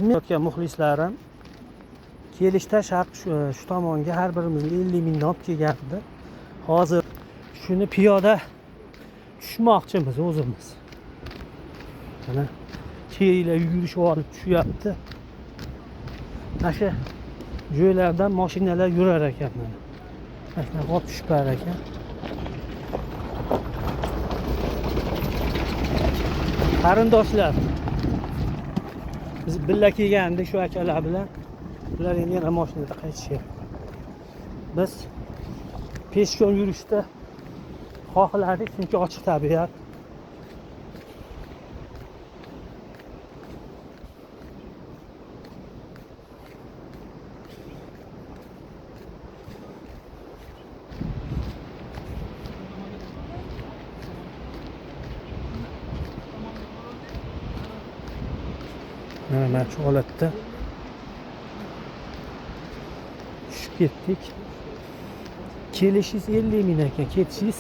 Minutga muxlislarim kelishda shu tomonga har birimizga 50 mingdan olib kelgandi. Hozir shuni piyoda tushmoqchimiz o'zimiz. Mana keyinlar yurishib olib tushyapti. Mana shu joylardan mashinalar yurar ekan mana. Mana olib tushib borar ekan. Qarindoshlar, biz birga kelgandik shu akalar bilan. Ular endi yana mashinada qaytishyapti. Biz peshkom yurishda xohladik, chunki ochiq tabiat. Mana shu holatda tushib ketdik. Kelishingiz 50 ming ekan, ketishingiz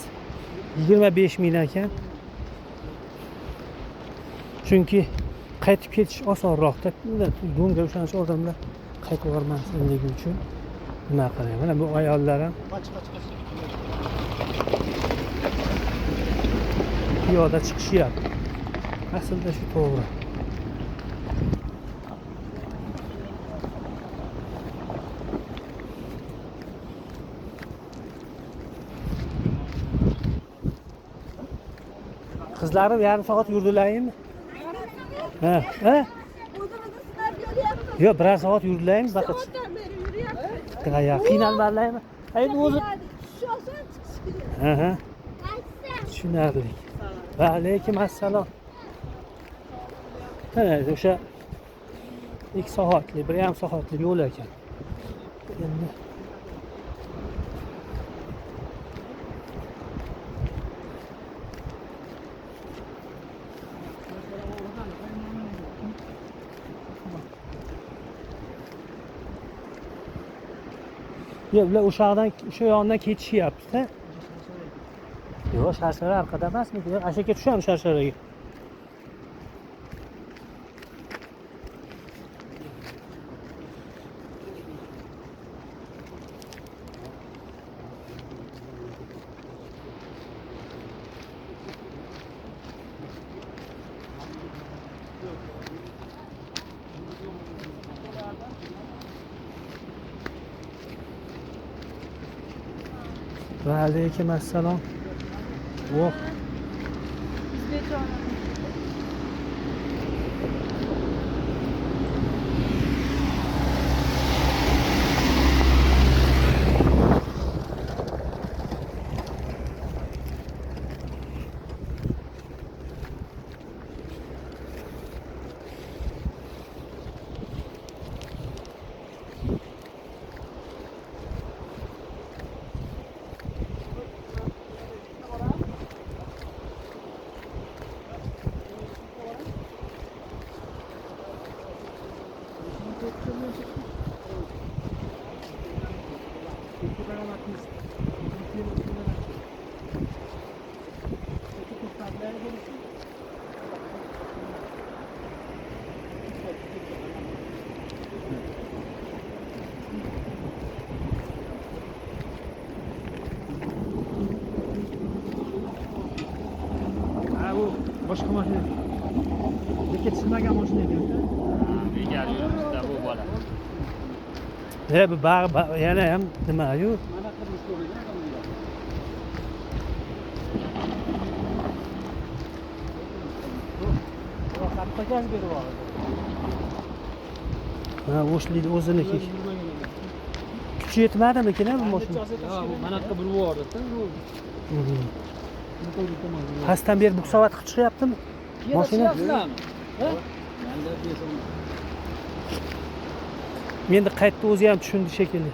25 ming ekan. Chunki qaytib ketish osonroqda. Bunga o'shancha odamlar qaytib bormasligi uchun nima qilayman. Mana bu ayollar ham piyoda chiqishyapti. Aslida shu to'g'ri. Qizlarim yarim soat yurdilarmi? Ha, ha? Yo'q, bir soat yurdilarmi? Faqat. Ya, qiynalmalarmi? Endi o'zi ha. Tushunarli. Va alaykum assalom. Mana o'sha 2 soatlik, 1,5 soatlik yo'l ekan. Endi yo'q, ular o'sha yoqdan ketishyapti. Yo'q, sharshara orqada emasmi? Ashaka tushamiz sharsharaga. Va alaykum assalom. Voh. Boshqa mashina. Ketilmagan mashina edi-ku. Egar yo'lda bu bola. Bu yana ham nima-yu? Mana qilib ko'rgan odamlar. Qattiq gaz berib oldi. Ha, o'shlikni o'ziniki. Kuchi yetmadimikin bu mashina? Yo'q, bu mana qilib urib yubordi-da. Pastdan beri buksavat qilib chiqyaptimi? Mashina. Endi qaytdi o'zi ham tushundi shekilli.